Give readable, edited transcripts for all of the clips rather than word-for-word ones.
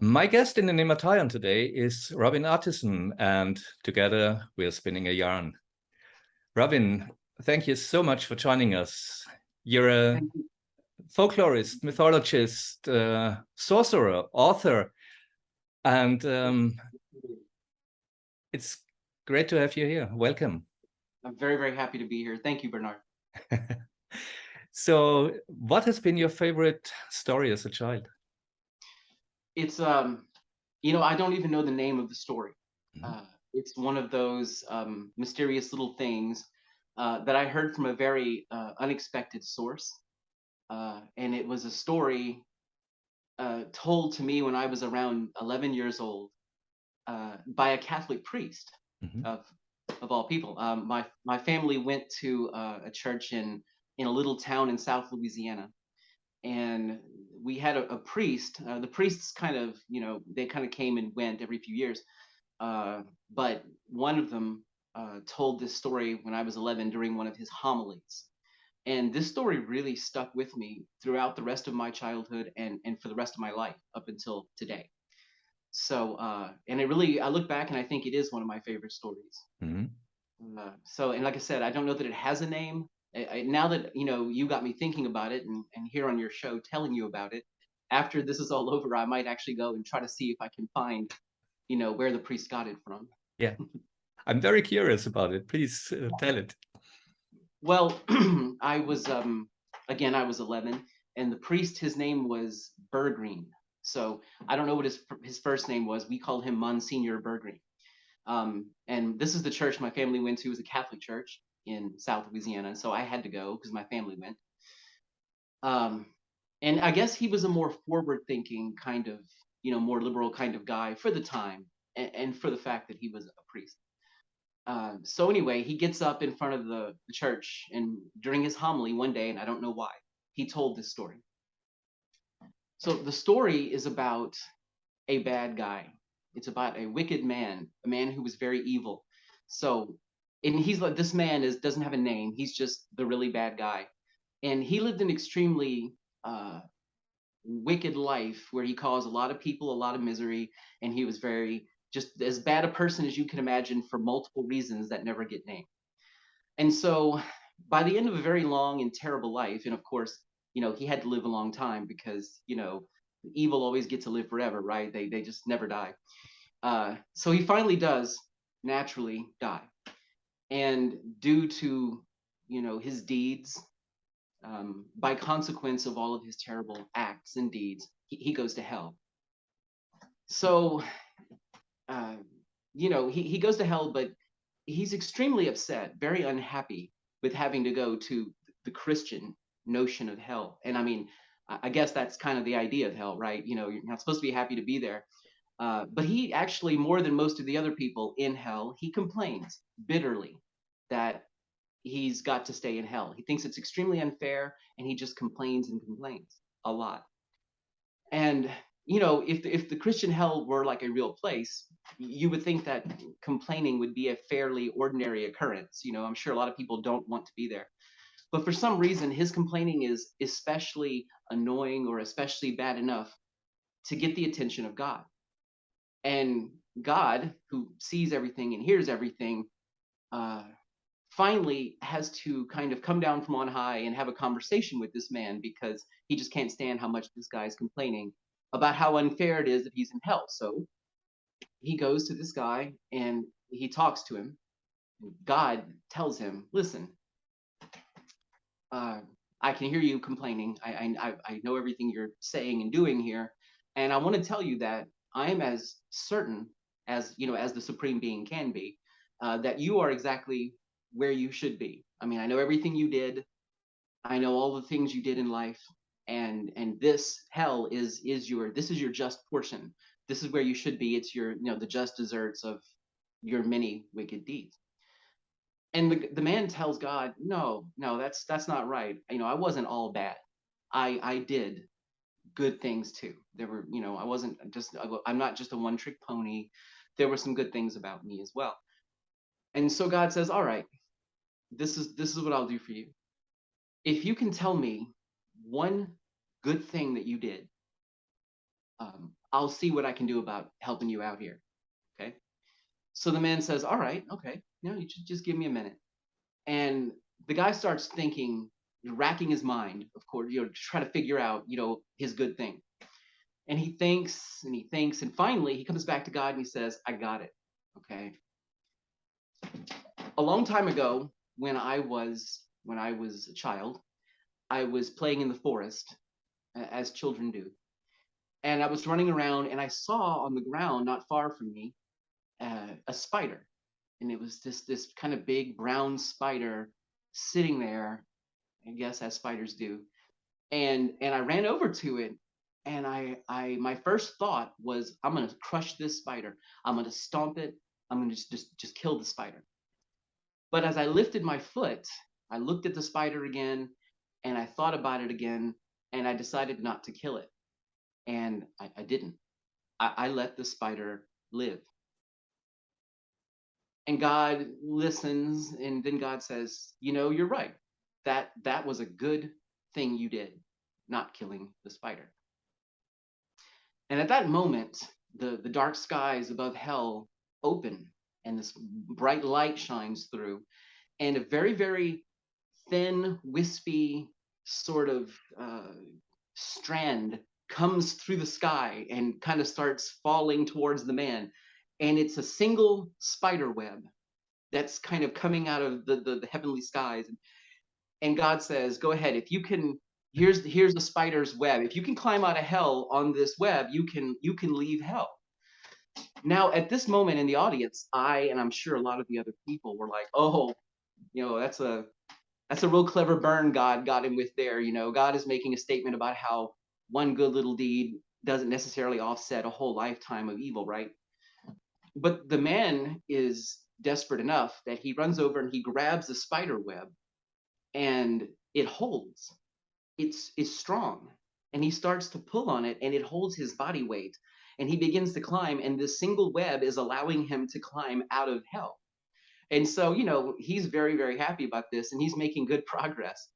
My guest in the Nimataion today is Robin Artisson, and together we're spinning a yarn. Robin, thank you so much for joining us. You're a folklorist, mythologist, sorcerer, author, and it's great to have you here. Welcome. I'm very, very happy to be here. Thank you, Bernard. So, what has been your favorite story as a child? It's I don't even know the name of the story. It's one of those mysterious little things that I heard from a very unexpected source, and it was a story told to me when I was around 11 years old by a Catholic priest Mhm. of all people. My family went to a church in a little town in South Louisiana, and we had a priest. The priests kind of, they kind of came and went every few years. But one of them told this story when I was 11 during one of his homilies. And this story really stuck with me throughout the rest of my childhood and for the rest of my life up until today. So, and I look back and I think it is one of my favorite stories. Mhm. And like I said, I don't know that it has a name. Now that you got me thinking about it, and here on your show telling you about it. After this is all over, I might actually go and try to see if I can find, where the priest got it from. Yeah, I'm very curious about it. Please tell it. Well, I was 11, and the priest, his name was Bergreen. So I don't know what his first name was. We called him Monsignor Bergreen. And this is the church my family went to. It was a Catholic church in South Louisiana, so I had to go because my family went. Um, and I guess he was a more forward-thinking kind of, more liberal kind of guy for the time, and for the fact that he was a priest. So anyway, he gets up in front of the church, and during his homily one day, and I don't know why, he told this story. So the story is about a bad guy. It's about a wicked man, a man who was very evil. So, and he's like, this man doesn't have a name. He's just the really bad guy, and he lived an extremely uh, wicked life where he caused a lot of people a lot of misery, and he was very just as bad a person as you can imagine for multiple reasons that never get named. And so, by the end of a very long and terrible life, and of course, he had to live a long time because evil always get to live forever, right? They just never die. So he finally does naturally die, and due to his deeds, by consequence of all of his terrible acts and deeds, he goes to hell. So uh, he goes to hell, but he's extremely upset, very unhappy with having to go to the Christian notion of hell. And I mean, I guess that's kind of the idea of hell, right? You're not supposed to be happy to be there. But he actually, more than most of the other people in hell, he complains bitterly that he's got to stay in hell. He thinks it's extremely unfair, and he just complains and complains a lot. And if the Christian hell were like a real place, you would think that complaining would be a fairly ordinary occurrence. I'm sure a lot of people don't want to be there, but for some reason, his complaining is especially annoying or especially bad enough to get the attention of God. And God, who sees everything and hears everything, uh, finally has to kind of come down from on high and have a conversation with this man because he just can't stand how much this guy is complaining about how unfair it is that he's in hell. So he goes to this guy and he talks to him. God tells him, "Listen, uh, I can hear you complaining. I know everything you're saying and doing here, and I want to tell you that I am as certain as as the supreme being can be, that you are exactly where you should be. I mean, I know everything you did. I know all the things you did in life, and this hell is your just portion. This is where you should be. It's your the just deserts of your many wicked deeds." And the man tells God, "No, no, that's not right. I wasn't all bad. I did good things too. There were, I wasn't just I'm not just a one trick pony. There were some good things about me as well." And so God says, "All right, this is what I'll do for you. If you can tell me one good thing that you did, I'll see what I can do about helping you out here. Okay. So the man says, all right, okay, you just give me a minute. And the guy starts thinking, racking his mind, of course, to try to figure out, his good thing. And he thinks and he thinks, and finally he comes back to God and he says, I got it. Okay. A long time ago, when I was a child, I was playing in the forest, as children do. And I was running around and I saw on the ground not far from me a spider. And it was this kind of big brown spider sitting there, I guess as spiders do. And I ran over to it, and I my first thought was, I'm gonna crush this spider. I'm gonna stomp it. I'm gonna just kill the spider. But as I lifted my foot, I looked at the spider again, and I thought about it again, and I decided not to kill it. And I didn't. I let the spider live. And God listens, and then God says, you're right. That was a good thing you did, not killing the spider. And at that moment, the dark skies above hell open, and this bright light shines through, and a very, very thin, wispy sort of strand comes through the sky and kind of starts falling towards the man. And it's a single spider web that's kind of coming out of the heavenly skies. And God says, go ahead, if you can, here's the spider's web. If you can climb out of hell on this web, you can leave hell. Now, at this moment in the audience, and I'm sure a lot of the other people were like, oh, that's a real clever burn God got him with there. God is making a statement about how one good little deed doesn't necessarily offset a whole lifetime of evil, right? But the man is desperate enough that he runs over and he grabs the spider web, and it holds. It's strong. And he starts to pull on it, and it holds his body weight. And he begins to climb, and this single web is allowing him to climb out of hell. And so, he's very, very happy about this, and he's making good progress.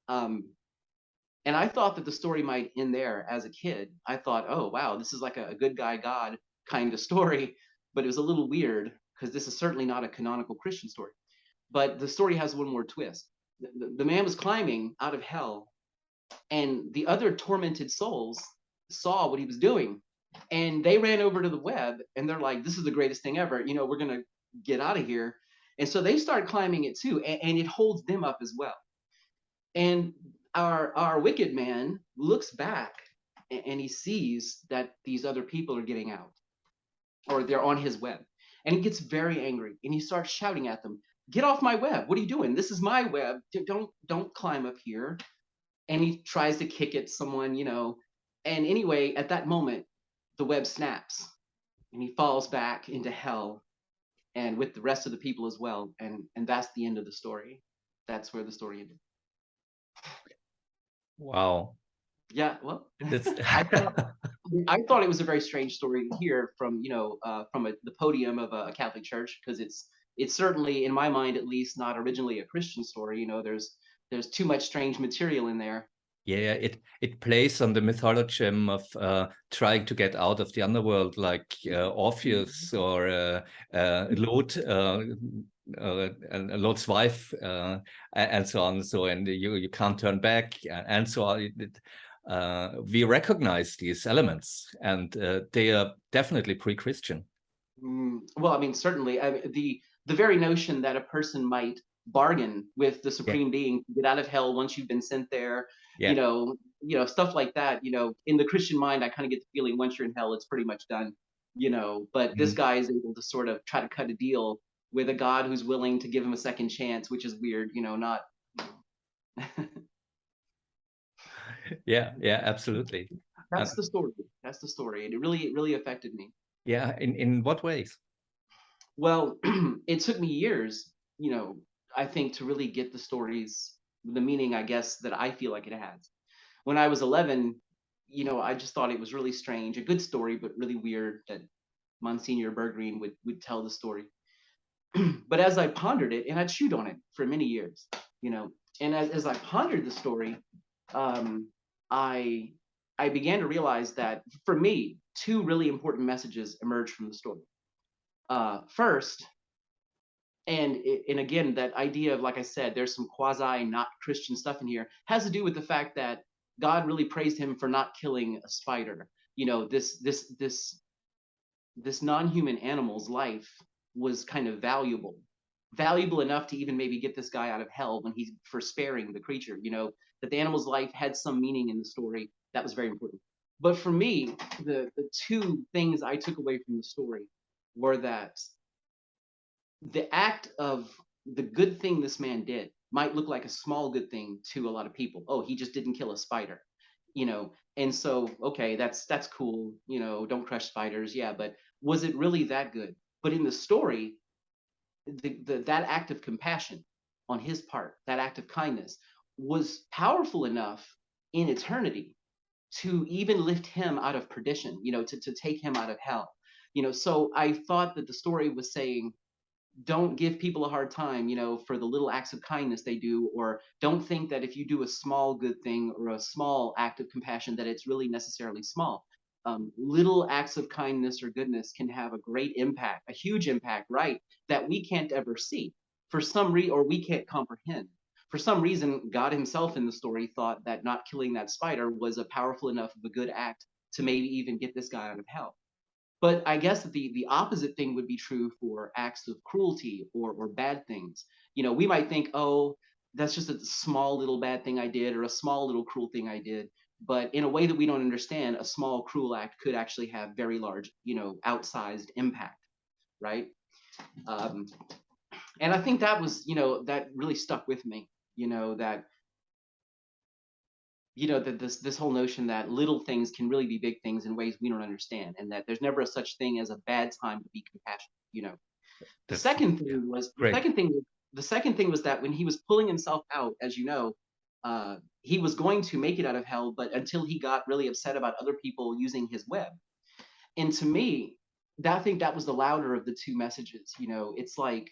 And I thought that the story might end there as a kid. I thought, oh, wow, this is like a good guy God kind of story. But it was a little weird because this is certainly not a canonical Christian story. But the story has one more twist. The man was climbing out of hell, and the other tormented souls saw what he was doing, and they ran over to the web, and they're like, this is the greatest thing ever. We're going to get out of here. And so they start climbing it too, and it holds them up as well. And our wicked man looks back, and he sees that these other people are getting out, or they're on his web. And he gets very angry, and he starts shouting at them, get off my web. What are you doing? This is my web. Don't climb up here. And he tries to kick at someone, And anyway, at that moment, the web snaps, and he falls back into hell, and with the rest of the people as well. And that's the end of the story. That's where the story ended. Wow. Yeah, well, That's I thought it was a very strange story to hear from the podium of a Catholic church, because it's certainly, in my mind at least, not originally a Christian story. There's too much strange material in there. Yeah, it plays on the mythology of trying to get out of the underworld, like Orpheus or Lot, and Lot's wife, and so on. So, and you can't turn back, and so on. We recognize these elements, and they are definitely pre-Christian. Well, I mean, certainly, the very notion that a person might bargain with the supreme being to get out of hell once you've been sent there, stuff like that. In the Christian mind, I kind of get the feeling once you're in hell, it's pretty much done. But this guy is able to sort of try to cut a deal with a God who's willing to give him a second chance, which is weird. Not. Yeah, absolutely. That's the story. That's the story, and it really affected me. Yeah, in what ways? Well, it took me years, I think, to really get the stories, the meaning, I guess, that I feel like it has. When I was 11, I just thought it was really strange, a good story, but really weird that Monsignor Bergreen would tell the story. But as I pondered it, and I chewed on it for many years, and as I pondered the story, I I began to realize that for me, two really important messages emerged from the story. First, and again, that idea of, like I said, there's some quasi not Christian stuff in here, has to do with the fact that God really praised him for not killing a spider. You know, this non-human animal's life was kind of valuable enough to even maybe get this guy out of hell when he's for sparing the creature. You know, that the animal's life had some meaning in the story. That was very important. But for me, the two things I took away from the story were that the act of the good thing this man did might look like a small good thing to a lot of people. Oh, he just didn't kill a spider, you know. And so, okay, that's cool, you know, don't crush spiders. Yeah, but was it really that good? But in the story, that act of compassion on his part, that act of kindness, was powerful enough in eternity to even lift him out of perdition, you know, to take him out of hell. You know, so I thought that the story was saying, don't give people a hard time, you know, for the little acts of kindness they do, or don't think that if you do a small good thing or a small act of compassion that it's really necessarily small. Little acts of kindness or goodness can have a great impact, a huge impact, right? That we can't ever see for some reason, or we can't comprehend. For some reason, God himself in the story thought that not killing that spider was a powerful enough of a good act to maybe even get this guy out of hell. But I guess that the opposite thing would be true for acts of cruelty or bad things. You know, we might think, oh, that's just a small little bad thing I did, or a small little cruel thing I did. But in a way that we don't understand, a small cruel act could actually have very large, you know, outsized impact, right? Um, and I think that was, you know, that really stuck with me. You know that that this whole notion that little things can really be big things in ways we don't understand, and that there's never a such thing as a bad time to be compassionate. You know, the That's second yeah, thing was the great. second thing the second thing was that when he was pulling himself out, as you know, he was going to make it out of hell, but until he got really upset about other people using his web. And to me, I think that was the louder of the two messages. You know, it's like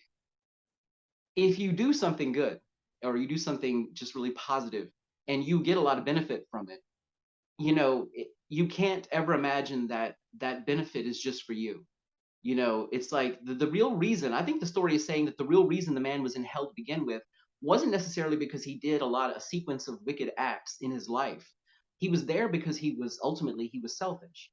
if you do something good or you do something just really positive and you get a lot of benefit from it, you know, you can't ever imagine that that benefit is just for you. You know, it's like the real reason, I think the story is saying that the real reason the man was in hell to begin with wasn't necessarily because he did a sequence of wicked acts in his life. He was there because he was selfish.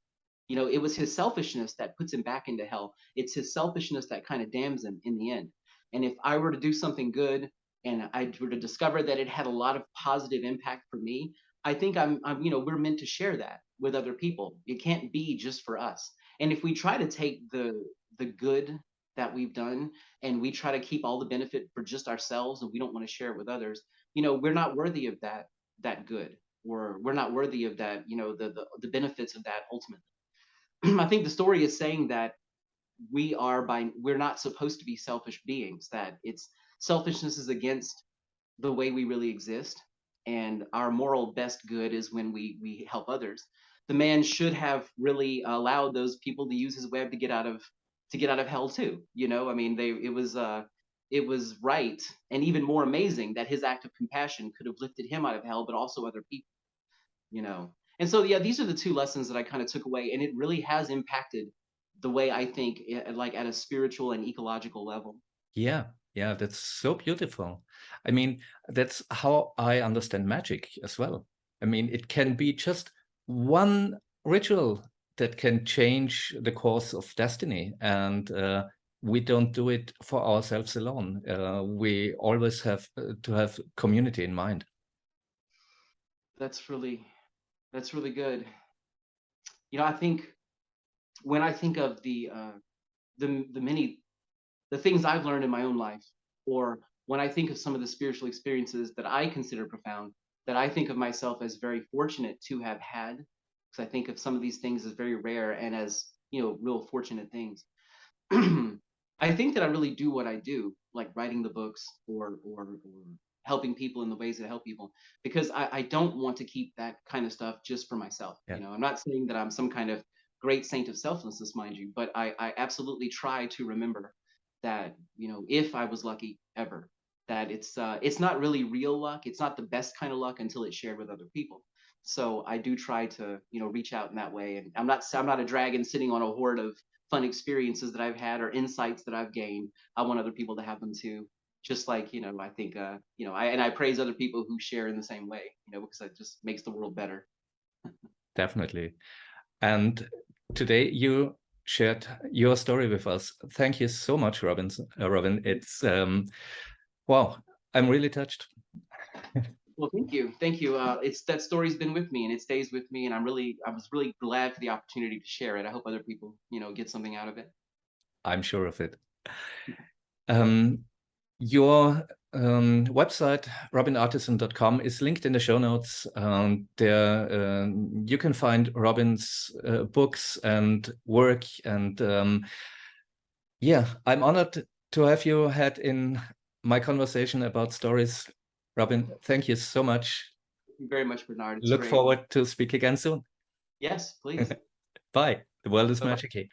You know, it was his selfishness that puts him back into hell. It's his selfishness that kind of damns him in the end. And if I were to do something good and I were to discover that it had a lot of positive impact for me, I think you know, we're meant to share that with other people. It can't be just for us. And if we try to take the good that we've done and we try to keep all the benefit for just ourselves and we don't want to share it with others, you know, we're not worthy of that good, or we're not worthy of that, you know, the benefits of that ultimately. I think the story is saying that we're not supposed to be selfish beings, that it's selfishness is against the way we really exist, and our moral best good is when we help others. The man should have really allowed those people to use his web to get out of hell too. You know, I mean, it was right and even more amazing that his act of compassion could have lifted him out of hell, but also other people. You know, and so yeah, these are the two lessons that I kind of took away, and it really has impacted the way I think, like at a spiritual and ecological level. Yeah, yeah, that's so beautiful. I mean, that's how I understand magic as well. I mean, it can be just one ritual that can change the course of destiny, and we don't do it for ourselves alone. We always have to have community in mind. That's really that's really good. You know, I think when I think of the many the things I've learned in my own life, or when I think of some of the spiritual experiences that I consider profound, that I think of myself as very fortunate to have had, because I think of some of these things as very rare and as, you know, real fortunate things. I think that I really do what I do, like writing the books or helping people in the ways that help people, because I don't want to keep that kind of stuff just for myself. Yeah. You know, I'm not saying that I'm some kind of great saint of selflessness, mind you, but I absolutely try to remember that, you know, if I was lucky ever, that it's not really real luck. It's not the best kind of luck until it's shared with other people. So I do try to, reach out in that way. And I'm not a dragon sitting on a hoard of fun experiences that I've had or insights that I've gained. I want other people to have them too. Just like, I think, I praise other people who share in the same way, because it just makes the world better. Definitely. And today you shared your story with us. Thank you so much, Robin. It's wow, I'm really touched. Well, thank you. It's that story's been with me and it stays with me, and I was really glad for the opportunity to share it. I hope other people, get something out of it. I'm sure of it. Your website, robinartisson.com, is linked in the show notes. There you can find Robin's books and work. And yeah, I'm honored to have you had in my conversation about stories. Robin, thank you so much. Thank you very much, Bernard. It's Look great. forward to speak again soon. Yes, please. Bye. The world is Bye-bye. magic.